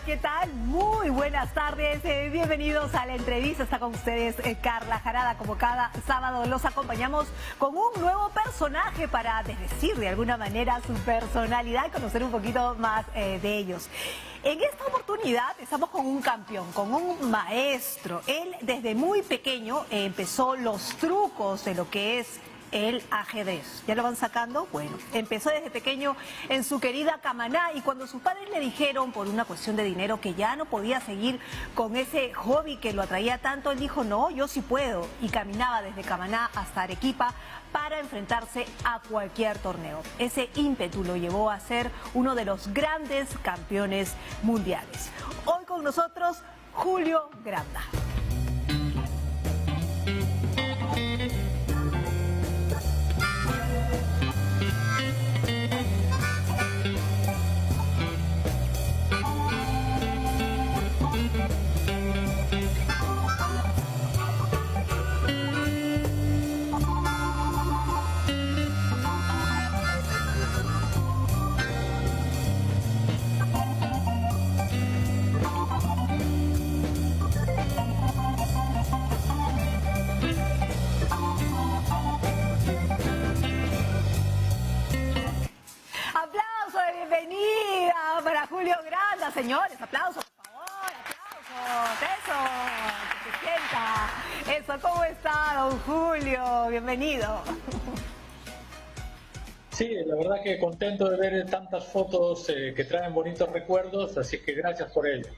¿qué tal? Muy buenas tardes, bienvenidos a la entrevista. Está con ustedes Carla Jarada. Como cada sábado los acompañamos con un nuevo personaje para desdecir de alguna manera su personalidad y conocer un poquito más de ellos. En esta oportunidad estamos con un campeón, con un maestro. Él desde muy pequeño empezó los trucos de lo que es el ajedrez. ¿Ya lo van sacando? Bueno, empezó desde pequeño en su querida Camaná, y cuando sus padres le dijeron por una cuestión de dinero que ya no podía seguir con ese hobby que lo atraía tanto, él dijo: no, yo sí puedo, y caminaba desde Camaná hasta Arequipa para enfrentarse a cualquier torneo. Ese ímpetu lo llevó a ser uno de los grandes campeones mundiales. Hoy con nosotros, Julio Granda. Aplauso de bienvenida para Julio Granda, señores. Aplausos, por favor, aplausos. Eso, que se sienta. Eso, ¿cómo está, don Julio? Bienvenido. Sí, la verdad que contento de ver tantas fotos que traen bonitos recuerdos, así que gracias por ello.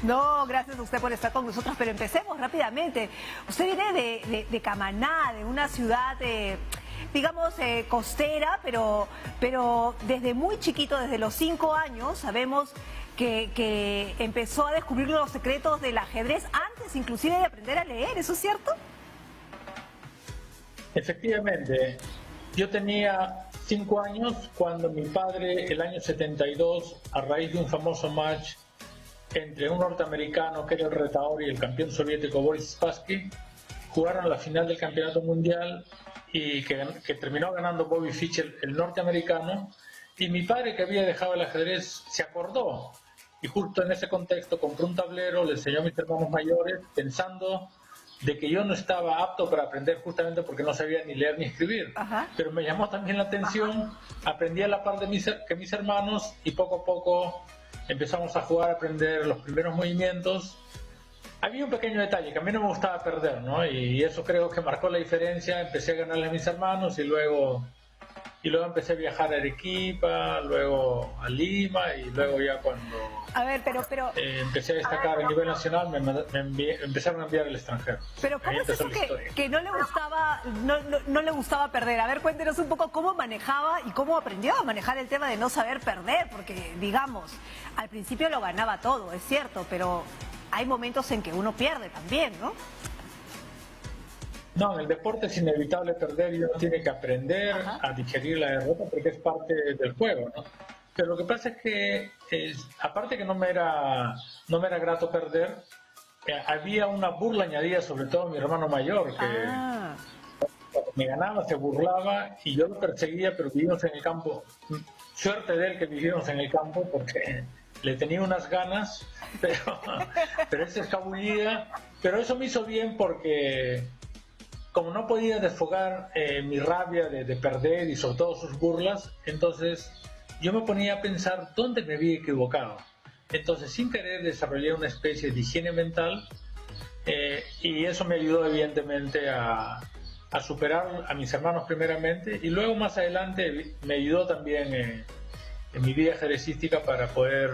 No, gracias a usted por estar con nosotros, pero empecemos rápidamente. Usted viene de Camaná, de una ciudad digamos, costera, pero desde muy chiquito, desde los 5 años, sabemos que empezó a descubrir los secretos del ajedrez antes inclusive de aprender a leer. ¿Eso es cierto? Efectivamente, yo tenía 5 años cuando mi padre, el año 72, a raíz de un famoso match entre un norteamericano que era el retador y el campeón soviético Boris Spassky, jugaron la final del campeonato mundial y que terminó ganando Bobby Fischer, el norteamericano, y mi padre, que había dejado el ajedrez, se acordó, y justo en ese contexto compró un tablero, le enseñó a mis hermanos mayores, pensando de que yo no estaba apto para aprender, justamente porque no sabía ni leer ni escribir. Ajá. Pero me llamó también la atención, aprendí a la par de mis hermanos, y poco a poco empezamos a jugar, a aprender los primeros movimientos. Había un pequeño detalle, que a mí no me gustaba perder, ¿no? Y eso creo que marcó la diferencia. Empecé a ganarle a mis hermanos y luego empecé a viajar a Arequipa, luego a Lima, y luego ya cuando A ver, pero empecé a destacar a nivel nacional empezaron a enviar al extranjero. Pero ¿cómo Ahí es empezó eso la historia. que no le gustaba, no le gustaba perder? A ver, cuéntenos un poco cómo manejaba y cómo aprendió a manejar el tema de no saber perder, porque, digamos, al principio lo ganaba todo, es cierto, pero hay momentos en que uno pierde también, ¿no? No, en el deporte es inevitable perder, y uno tiene que aprender a digerir la derrota porque es parte del juego, ¿no? Pero lo que pasa es que, aparte que no me era grato perder, había una burla añadida, sobre todo a mi hermano mayor, que cuando me ganaba se burlaba y yo lo perseguía, pero vivimos en el campo. Suerte de él que vivimos en el campo, porque le tenía unas ganas, pero él se escabullía. Pero eso me hizo bien porque, como no podía desfogar mi rabia de perder y sobre todo sus burlas, entonces yo me ponía a pensar dónde me había equivocado. Entonces, sin querer, desarrollé una especie de higiene mental, y eso me ayudó evidentemente a superar a mis hermanos primeramente, y luego más adelante me ayudó también en mi vida ajedrecística para poder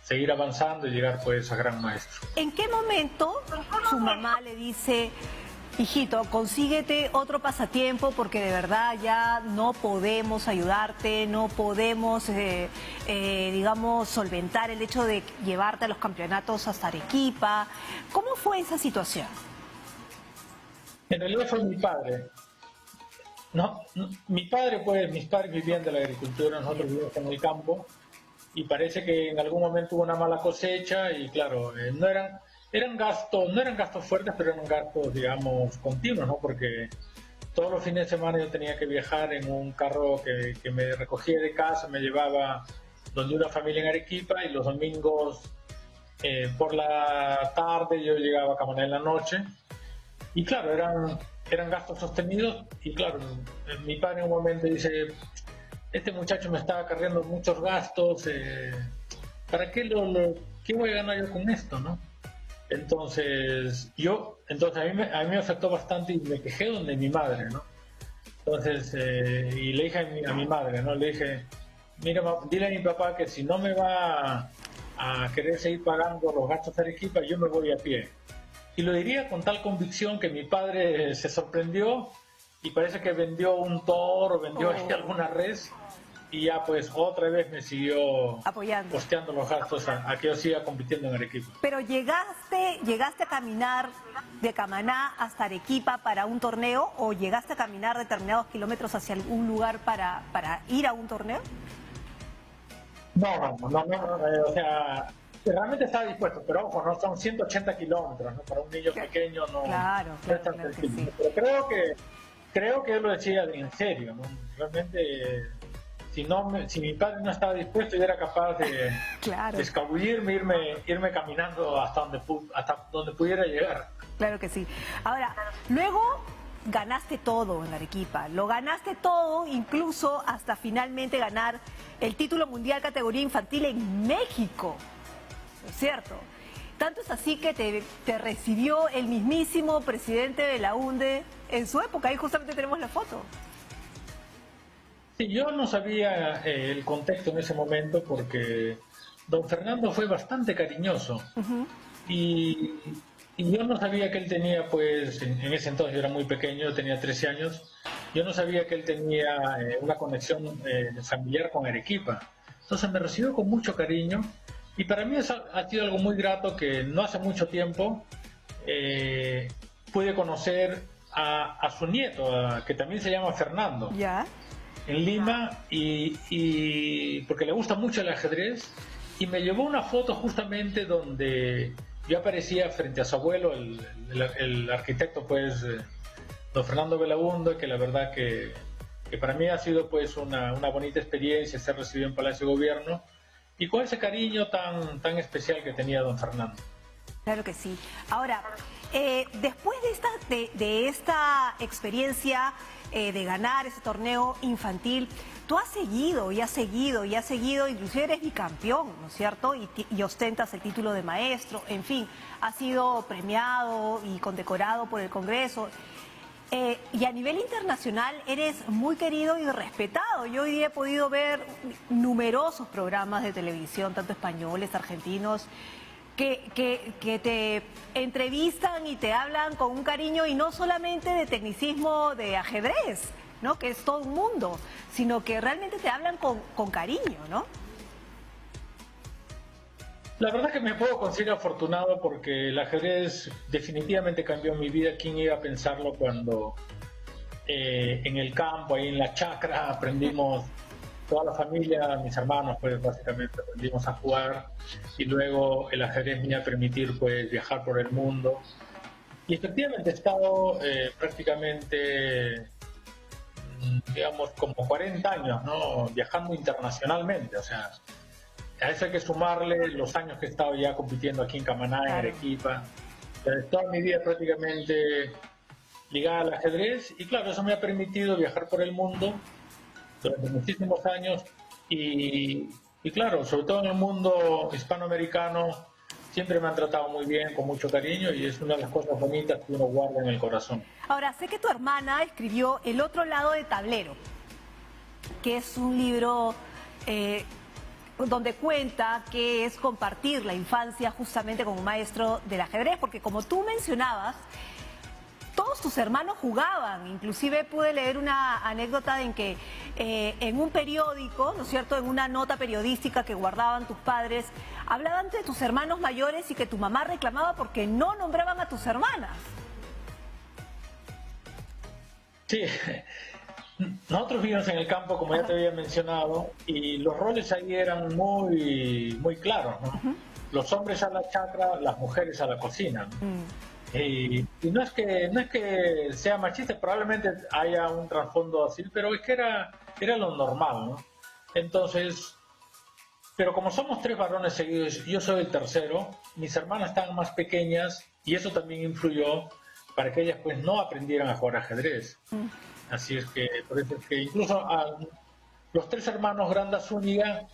seguir avanzando y llegar pues a gran maestro. ¿En qué momento su mamá le dice: hijito, consíguete otro pasatiempo porque de verdad ya no podemos ayudarte, no podemos, digamos, solventar el hecho de llevarte a los campeonatos hasta Arequipa? ¿Cómo fue esa situación? En realidad fue mi padre. No, mi padre, pues, mis padres vivían de la agricultura, nosotros vivíamos en el campo, y parece que en algún momento hubo una mala cosecha, y claro, no eran gastos fuertes, pero eran gastos, digamos, continuos, ¿no? Porque todos los fines de semana yo tenía que viajar en un carro que me recogía de casa, me llevaba donde una familia en Arequipa, y los domingos Por la tarde yo llegaba a Camaná en la noche y claro, eran gastos sostenidos y claro, mi padre en un momento dice, este muchacho me está acarreando muchos gastos, ¿para qué qué voy a ganar yo con esto, no? Entonces a mí me afectó bastante y me quejé donde mi madre, ¿no? Entonces, y le dije a mi madre, ¿no? Le dije, mira, dile a mi papá que si no me va a querer seguir pagando los gastos de Arequipa, yo me voy a pie. Y lo diría con tal convicción que mi padre se sorprendió y parece que vendió un toro, vendió ahí alguna res y ya pues otra vez me siguió apoyando, costeando los gastos a que yo siga compitiendo en Arequipa. Pero llegaste a caminar de Camaná hasta Arequipa para un torneo o llegaste a caminar determinados kilómetros hacia algún lugar para ir a un torneo? No, o sea, realmente estaba dispuesto, pero ojo, no son 180 kilómetros, ¿no? Para un niño pequeño no, claro, no es tan claro que sencillo. sí. Pero creo que él lo decía en serio, ¿no? Realmente, si mi padre no estaba dispuesto, yo era capaz de, claro, de escabullirme, irme caminando hasta donde pudiera llegar. Claro que sí. Ahora, luego ganaste todo en Arequipa, lo ganaste todo, incluso hasta finalmente ganar el título mundial categoría infantil en México, ¿no es cierto? Tanto es así que te recibió el mismísimo presidente de la UNDE en su época, ahí justamente tenemos la foto. Sí, yo no sabía el contexto en ese momento porque don Fernando fue bastante cariñoso. y, y yo no sabía que él tenía, pues, en ese entonces yo era muy pequeño, tenía 13 años, yo no sabía que él tenía una conexión familiar con Arequipa. Entonces me recibió con mucho cariño y para mí ha sido algo muy grato que no hace mucho tiempo pude conocer a su nieto, que también se llama Fernando. ¿Ya? En Lima y porque le gusta mucho el ajedrez y me llevó una foto justamente donde yo aparecía frente a su abuelo, el arquitecto pues don Fernando Belaúnde, que la verdad que para mí ha sido pues una bonita experiencia ser recibido en Palacio de Gobierno y con ese cariño tan especial que tenía don Fernando. Claro que sí. Ahora, después de esta experiencia de ganar ese torneo infantil, tú has seguido, inclusive eres bicampeón, ¿no es cierto? Y ostentas el título de maestro, en fin, has sido premiado y condecorado por el Congreso. Y a nivel internacional eres muy querido y respetado. Yo hoy día he podido ver numerosos programas de televisión, tanto españoles, argentinos, que te entrevistan y te hablan con un cariño y no solamente de tecnicismo de ajedrez, ¿no? Que es todo un mundo, sino que realmente te hablan con cariño, ¿no? La verdad que me puedo considerar afortunado porque el ajedrez definitivamente cambió mi vida. ¿Quién iba a pensarlo cuando en el campo, ahí en la chacra, aprendimos, toda la familia, mis hermanos, pues básicamente aprendimos a jugar y luego el ajedrez me iba a permitir pues viajar por el mundo. Y efectivamente he estado prácticamente, digamos, como 40 años, ¿no? Viajando internacionalmente, o sea, a eso hay que sumarle los años que he estado ya compitiendo aquí en Camaná, en Arequipa. Toda mi vida prácticamente ligada al ajedrez y claro, eso me ha permitido viajar por el mundo durante muchísimos años y claro, sobre todo en el mundo hispanoamericano siempre me han tratado muy bien, con mucho cariño y es una de las cosas bonitas que uno guarda en el corazón. Ahora, sé que tu hermana escribió El otro lado del tablero, que es un libro donde cuenta que es compartir la infancia justamente con un maestro del ajedrez, porque como tú mencionabas, todos tus hermanos jugaban, inclusive pude leer una anécdota en que en un periódico, ¿no es cierto?, en una nota periodística que guardaban tus padres, hablaban de tus hermanos mayores y que tu mamá reclamaba porque no nombraban a tus hermanas. Sí, nosotros vivimos en el campo, como ya te había mencionado, y los roles ahí eran muy claros, ¿no? Los hombres a la chacra, las mujeres a la cocina, ¿no? Y no es que sea machista, probablemente haya un trasfondo así, pero es que era lo normal, ¿no? Entonces, Pero como somos 3 varones seguidos, yo soy el tercero, mis hermanas estaban más pequeñas y eso también influyó para que ellas pues no aprendieran a jugar ajedrez. Así es que, por eso es que incluso a los 3 hermanos Granda Zúñiga,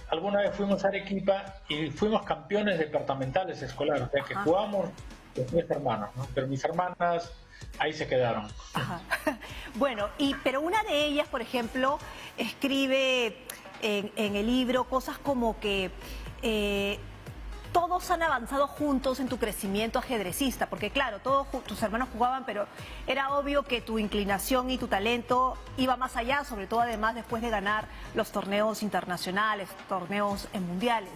alguna vez fuimos a Arequipa y fuimos campeones departamentales escolares, o sea que jugamos los 3 hermanos, ¿no? Pero mis hermanas ahí se quedaron. Ajá. Bueno, pero una de ellas, por ejemplo, escribe en el libro cosas como que todos han avanzado juntos en tu crecimiento ajedrecista, porque claro, todos tus hermanos jugaban, pero era obvio que tu inclinación y tu talento iba más allá, sobre todo además después de ganar los torneos internacionales, torneos mundiales.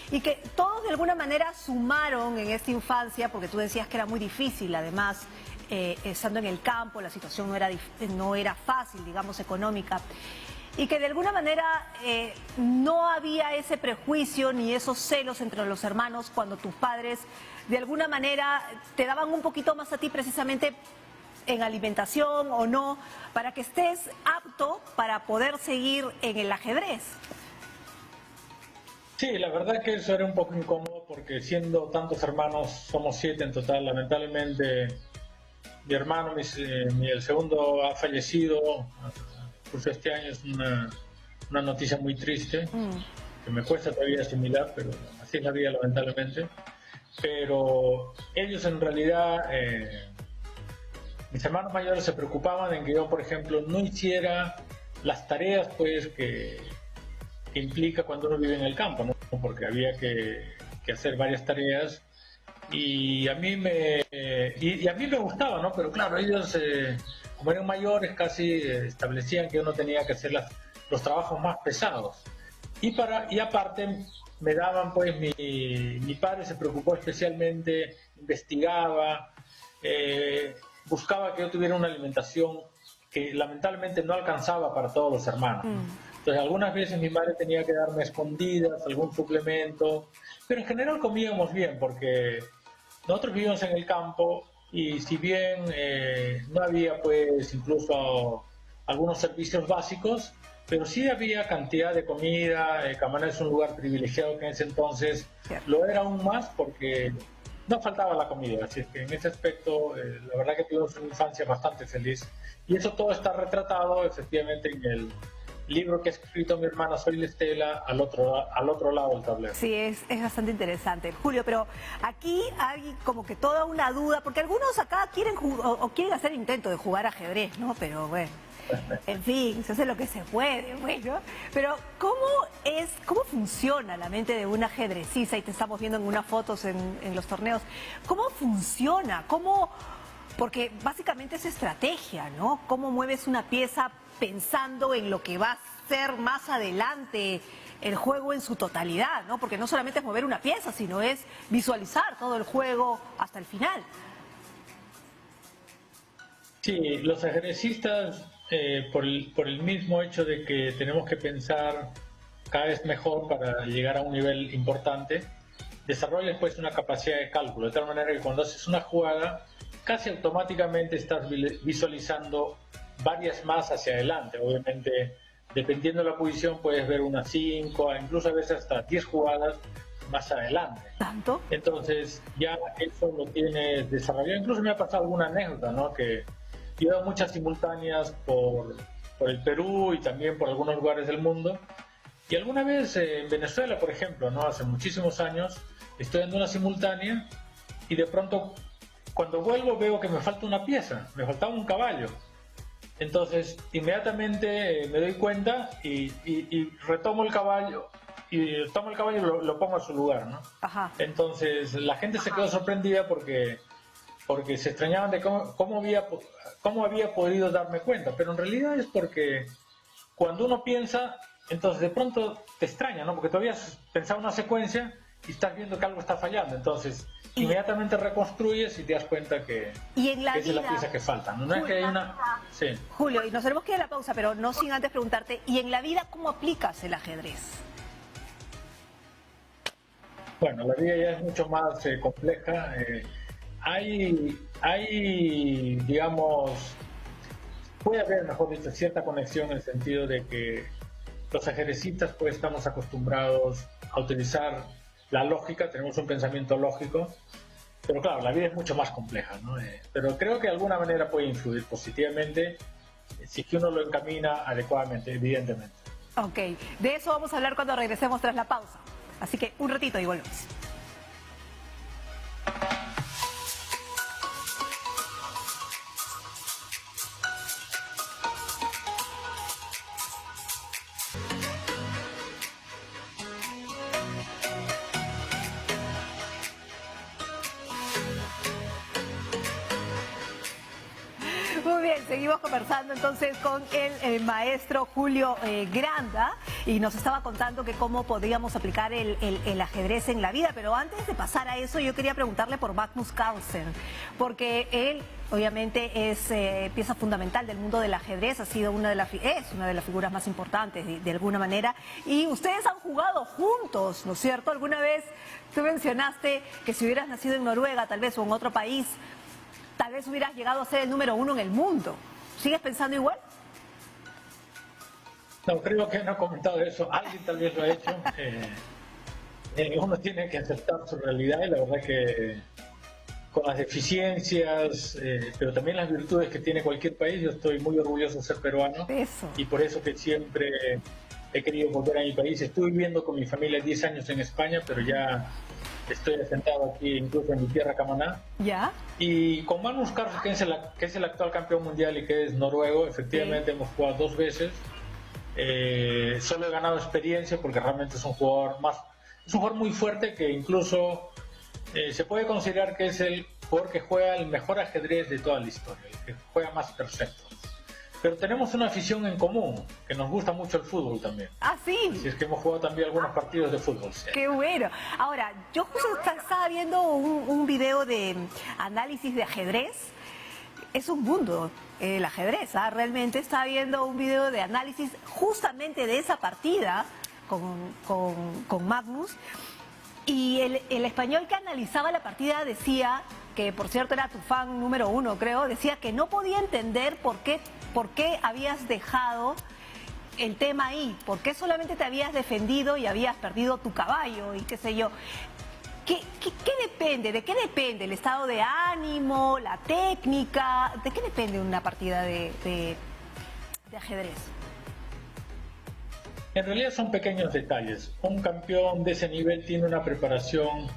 Y que todos de alguna manera sumaron en esta infancia, porque tú decías que era muy difícil, además, estando en el campo, la situación no era fácil, digamos, económica. Y que de alguna manera no había ese prejuicio ni esos celos entre los hermanos cuando tus padres de alguna manera te daban un poquito más a ti precisamente en alimentación o no, para que estés apto para poder seguir en el ajedrez. Sí, la verdad que eso era un poco incómodo porque siendo tantos hermanos, somos 7 en total, lamentablemente mi hermano, el segundo ha fallecido. Justo este año es una noticia muy triste, que me cuesta todavía asimilar, pero así es la vida lamentablemente. Pero ellos en realidad, mis hermanos mayores se preocupaban en que yo, por ejemplo, no hiciera las tareas pues que implica cuando uno vive en el campo, ¿no? Porque había que hacer varias tareas y a mí me gustaba, ¿no? Pero claro, ellos como eran mayores casi establecían que uno tenía que hacer los trabajos más pesados y aparte me daban pues mi padre se preocupó especialmente, investigaba, buscaba que yo tuviera una alimentación que lamentablemente no alcanzaba para todos los hermanos. Entonces algunas veces mi madre tenía que darme escondidas algún suplemento, pero en general comíamos bien porque nosotros vivíamos en el campo y si bien no había pues incluso algunos servicios básicos, pero sí había cantidad de comida. Camaná es un lugar privilegiado que en ese entonces lo era aún más porque no faltaba la comida, así que en ese aspecto la verdad que tuvimos una infancia bastante feliz y eso todo está retratado efectivamente en el libro que ha escrito mi hermana Soy Estela al otro lado del tablero. Sí, es bastante interesante, Julio, pero aquí hay como que toda una duda, porque algunos acá quieren quieren hacer intento de jugar ajedrez, ¿no? Pero bueno, en fin, se hace lo que se puede, bueno. Pero ¿cómo funciona la mente de un ajedrecista? Y te estamos viendo en unas fotos en los torneos. ¿Cómo funciona? Porque básicamente es estrategia, ¿no? ¿Cómo mueves una pieza pensando en lo que va a ser más adelante el juego en su totalidad, ¿no? Porque no solamente es mover una pieza, sino es visualizar todo el juego hasta el final. Sí, los ajedrecistas, por el mismo hecho de que tenemos que pensar cada vez mejor para llegar a un nivel importante, desarrollan pues una capacidad de cálculo, de tal manera que cuando haces una jugada, casi automáticamente estás visualizando varias más hacia adelante. Obviamente, dependiendo de la posición, puedes ver unas 5, incluso a veces hasta 10 jugadas más adelante. ¿Tanto? Entonces, ya eso lo tienes desarrollado. Incluso me ha pasado alguna anécdota, ¿no? Que yo he dado muchas simultáneas por el Perú y también por algunos lugares del mundo. Y alguna vez en Venezuela, por ejemplo, ¿no? Hace muchísimos años, estoy dando una simultánea y de pronto, cuando vuelvo, veo que me falta una pieza, me faltaba un caballo. Entonces, inmediatamente me doy cuenta y retomo el caballo y lo pongo a su lugar, ¿no? Ajá. Entonces, la gente se quedó sorprendida porque se extrañaban de cómo había podido darme cuenta. Pero en realidad es porque cuando uno piensa, entonces de pronto te extraña, ¿no? Porque todavía has pensado una secuencia y estás viendo que algo está fallando. Entonces, inmediatamente reconstruyes y te das cuenta que esa es la pieza que falta. No es que hay una... Sí. Julio, y nos tenemos que ir a la pausa, pero no sin antes preguntarte, ¿y en la vida cómo aplicas el ajedrez? Bueno, la vida ya es mucho más compleja. Digamos, puede haber, mejor dicho, cierta conexión en el sentido de que los ajedrecistas pues estamos acostumbrados a utilizar la lógica, tenemos un pensamiento lógico, pero claro, la vida es mucho más compleja, ¿no? Pero creo que de alguna manera puede influir positivamente si es que uno lo encamina adecuadamente, evidentemente. Ok, de eso vamos a hablar cuando regresemos tras la pausa. Así que un ratito y volvemos. Muy bien, seguimos conversando entonces con el maestro Julio Granda y nos estaba contando que cómo podríamos aplicar el ajedrez en la vida, pero antes de pasar a eso yo quería preguntarle por Magnus Carlsen, porque él obviamente es pieza fundamental del mundo del ajedrez, es una de las figuras más importantes de alguna manera, y ustedes han jugado juntos, ¿no es cierto? Alguna vez tú mencionaste que si hubieras nacido en Noruega tal vez o en otro país, tal vez hubieras llegado a ser el número 1 en el mundo. ¿Sigues pensando igual? No, creo que no he comentado eso. Alguien tal vez lo ha hecho. Uno tiene que aceptar su realidad y la verdad que con las deficiencias, pero también las virtudes que tiene cualquier país, yo estoy muy orgulloso de ser peruano. Eso. Y por eso que siempre he querido volver a mi país. Estuve viviendo con mi familia 10 años en España, pero ya estoy asentado aquí, incluso en mi tierra, Camaná. ¿Ya? Y con Magnus Carlsen, que es el actual campeón mundial y que es noruego, efectivamente hemos jugado 2 veces. Solo he ganado experiencia porque realmente es un jugador muy fuerte, que incluso se puede considerar que es el jugador que juega el mejor ajedrez de toda la historia, el que juega más perfecto. Pero tenemos una afición en común, que nos gusta mucho el fútbol también. Ah, sí. Así es que hemos jugado también algunos partidos de fútbol. Sí. Qué bueno. Ahora, yo justo estaba viendo un video de análisis de ajedrez. Es un mundo el ajedrez, ¿ah? Realmente estaba viendo un video de análisis justamente de esa partida con Magnus. Y el español que analizaba la partida decía, que por cierto era tu fan número 1 creo, decía que no podía entender por qué habías dejado el tema ahí, por qué solamente te habías defendido y habías perdido tu caballo y qué sé yo. ¿Qué depende? ¿De qué depende? ¿El estado de ánimo? ¿La técnica? ¿De qué depende una partida de ajedrez? En realidad son pequeños detalles. Un campeón de ese nivel tiene una preparación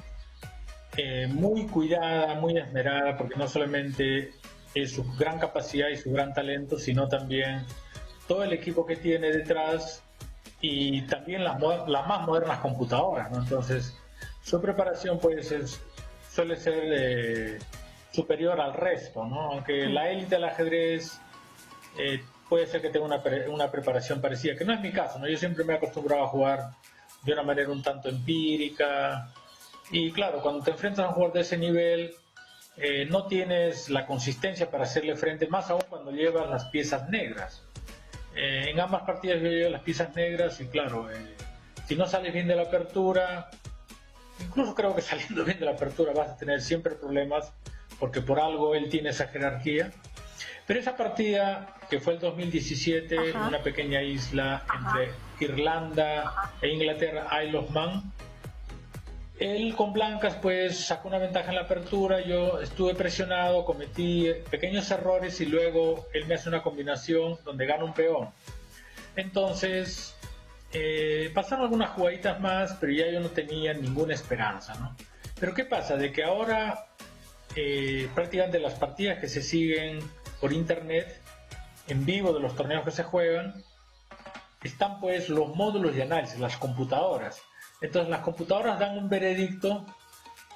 muy cuidada, muy esmerada, porque no solamente es su gran capacidad y su gran talento, sino también todo el equipo que tiene detrás y también las más modernas computadoras, ¿no? Entonces, su preparación suele ser superior al resto, ¿no? Aunque la élite del ajedrez puede ser que tenga una preparación parecida, que no es mi caso, ¿no? Yo siempre me he acostumbrado a jugar de una manera un tanto empírica. Y claro, cuando te enfrentas a un jugador de ese nivel, no tienes la consistencia para hacerle frente, más aún cuando llevas las piezas negras. En ambas partidas yo llevo las piezas negras y claro, si no sales bien de la apertura, incluso creo que saliendo bien de la apertura vas a tener siempre problemas, porque por algo él tiene esa jerarquía. Pero esa partida, que fue el 2017, en una pequeña isla entre Irlanda e Inglaterra, Isle of Man, él con blancas pues sacó una ventaja en la apertura, yo estuve presionado, cometí pequeños errores y luego él me hace una combinación donde gana un peón. Entonces pasaron algunas jugaditas más, pero ya yo no tenía ninguna esperanza, ¿no? Pero ¿qué pasa? De que ahora prácticamente las partidas que se siguen por internet, en vivo de los torneos que se juegan, están pues los módulos de análisis, las computadoras. Entonces las computadoras dan un veredicto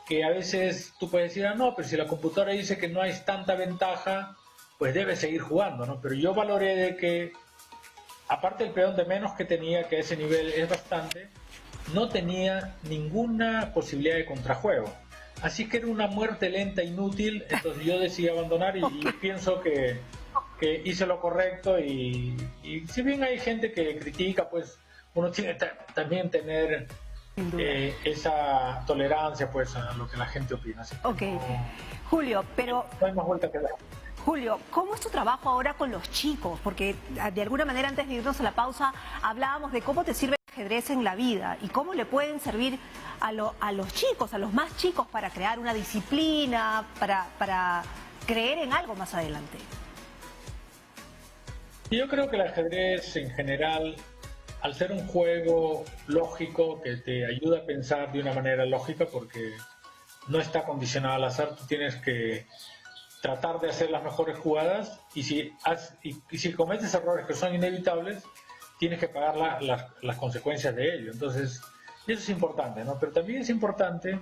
que a veces tú puedes decir, no, pero si la computadora dice que no hay tanta ventaja, pues debe seguir jugando, ¿no? Pero yo valoré de que, aparte del peón de menos que tenía, que a ese nivel es bastante, no tenía ninguna posibilidad de contrajuego. Así que era una muerte lenta, inútil, entonces yo decidí abandonar y pienso que hice lo correcto y si bien hay gente que critica, pues uno tiene también tener esa tolerancia pues a lo que la gente opina. Así ok, Julio, pero... No hay más vuelta que dar. Julio, ¿cómo es tu trabajo ahora con los chicos? Porque de alguna manera antes de irnos a la pausa hablábamos de cómo te sirve el ajedrez en la vida y cómo le pueden servir a los chicos, a los más chicos para crear una disciplina, para creer en algo más adelante. Yo creo que el ajedrez en general, al ser un juego lógico que te ayuda a pensar de una manera lógica, porque no está condicionado al azar, tú tienes que tratar de hacer las mejores jugadas y si cometes errores que son inevitables, tienes que pagar las consecuencias de ello. Entonces, eso es importante, ¿no? Pero también es importante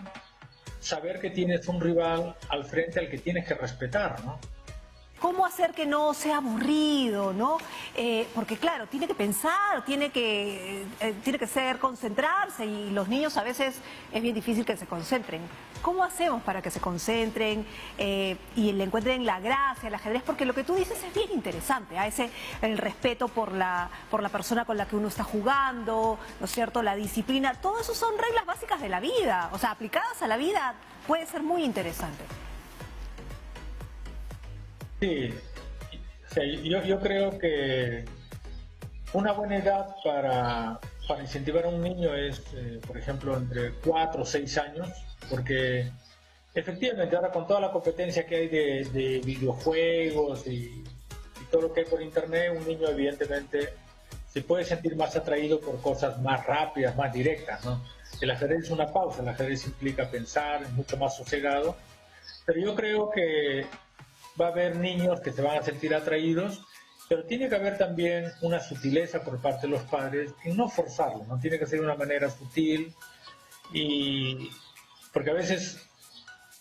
saber que tienes un rival al frente al que tienes que respetar, ¿no? ¿Cómo hacer que no sea aburrido, no? Porque claro, tiene que pensar, tiene que concentrarse y los niños a veces es bien difícil que se concentren. ¿Cómo hacemos para que se concentren y le encuentren la gracia al ajedrez? Porque lo que tú dices es bien interesante, el respeto por la persona con la que uno está jugando, ¿no es cierto? La disciplina, todo eso son reglas básicas de la vida, o sea, aplicadas a la vida puede ser muy interesante. Sí, o sea, yo creo que una buena edad para incentivar a un niño es, por ejemplo, entre 4 o 6 años, porque efectivamente ahora con toda la competencia que hay de videojuegos y todo lo que hay por internet, un niño evidentemente se puede sentir más atraído por cosas más rápidas, más directas, ¿no? El ajedrez es una pausa, el ajedrez implica pensar, es mucho más sosegado, pero yo creo que va a haber niños que se van a sentir atraídos, pero tiene que haber también una sutileza por parte de los padres en no forzarlo, ¿no? Tiene que ser de una manera sutil, porque a veces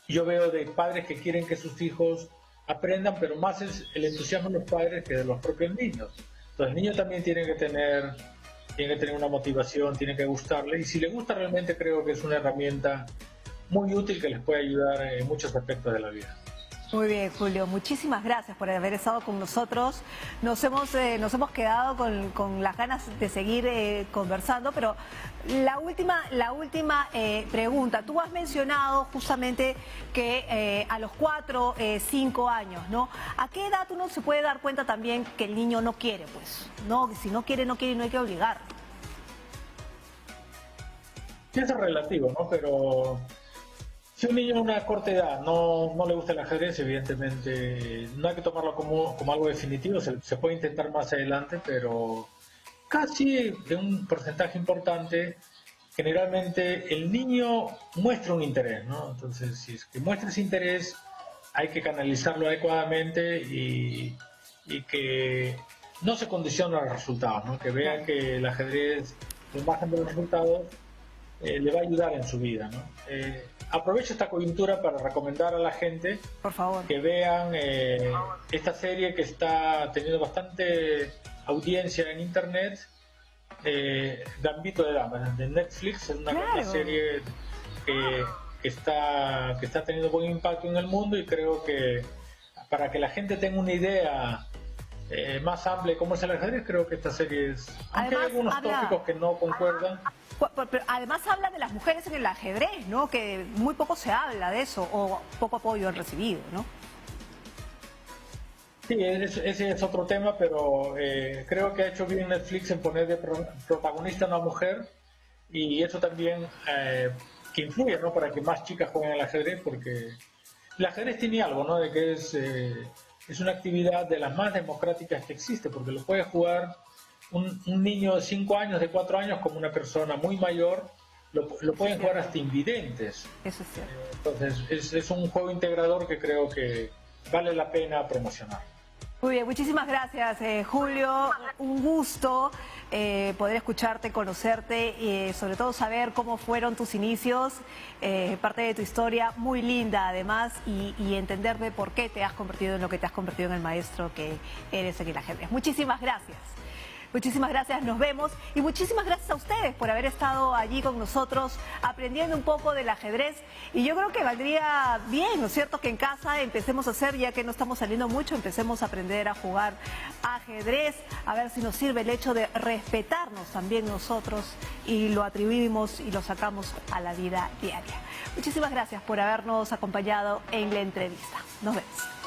yo veo de padres que quieren que sus hijos aprendan, pero más es el entusiasmo de los padres que de los propios niños. Entonces el niño también tiene que tener una motivación, tiene que gustarle, y si le gusta realmente creo que es una herramienta muy útil que les puede ayudar en muchos aspectos de la vida. Muy bien, Julio, muchísimas gracias por haber estado con nosotros. Nos hemos quedado con las ganas de seguir conversando, pero la última pregunta. Tú has mencionado justamente que a los 4, 5 años, ¿no? ¿A qué edad uno se puede dar cuenta también que el niño no quiere? Pues, no, si no quiere, no quiere y no hay que obligarlo. Sí, eso es relativo, ¿no? Pero si un niño a una corta edad no le gusta el ajedrez, evidentemente no hay que tomarlo como algo definitivo, se puede intentar más adelante, pero casi en un porcentaje importante, generalmente el niño muestra un interés, ¿no? Entonces, si es que muestra ese interés, hay que canalizarlo adecuadamente y que no se condicione a los resultados, ¿no? Que vea que el ajedrez, al margen de los resultados, le va a ayudar en su vida, ¿no? Aprovecho esta coyuntura para recomendar a la gente, por favor, que vean esta serie que está teniendo bastante audiencia en internet, Gambito de Dama, de Netflix. Es una serie que está teniendo buen impacto en el mundo, y creo que para que la gente tenga una idea más amplia de cómo es el ajedrez, creo que esta serie es... Aunque hay algunos tópicos que no concuerdan. Pero además habla de las mujeres en el ajedrez, ¿no? Que muy poco se habla de eso, o poco apoyo han recibido, ¿no? Sí, ese es otro tema, pero creo que ha hecho bien Netflix en poner de protagonista a una mujer, y eso también que influye, ¿no? Para que más chicas jueguen al ajedrez, porque el ajedrez tiene algo, ¿no? De que es una actividad de las más democráticas que existe, porque lo puede jugar un niño de 5 años, de 4 años, como una persona muy mayor, lo pueden jugar hasta invidentes. Eso es cierto. Entonces es un juego integrador que creo que vale la pena promocionar. Muy bien, muchísimas gracias, Julio. Un gusto poder escucharte, conocerte y sobre todo saber cómo fueron tus inicios, parte de tu historia muy linda además, y entender de por qué te has convertido en lo que te has convertido en el maestro que eres en el ajedrez. Muchísimas gracias. Muchísimas gracias, nos vemos, y muchísimas gracias a ustedes por haber estado allí con nosotros aprendiendo un poco del ajedrez. Y yo creo que valdría bien, ¿no es cierto?, que en casa empecemos a hacer, ya que no estamos saliendo mucho, empecemos a aprender a jugar ajedrez, a ver si nos sirve el hecho de respetarnos también nosotros y lo atribuimos y lo sacamos a la vida diaria. Muchísimas gracias por habernos acompañado en la entrevista. Nos vemos.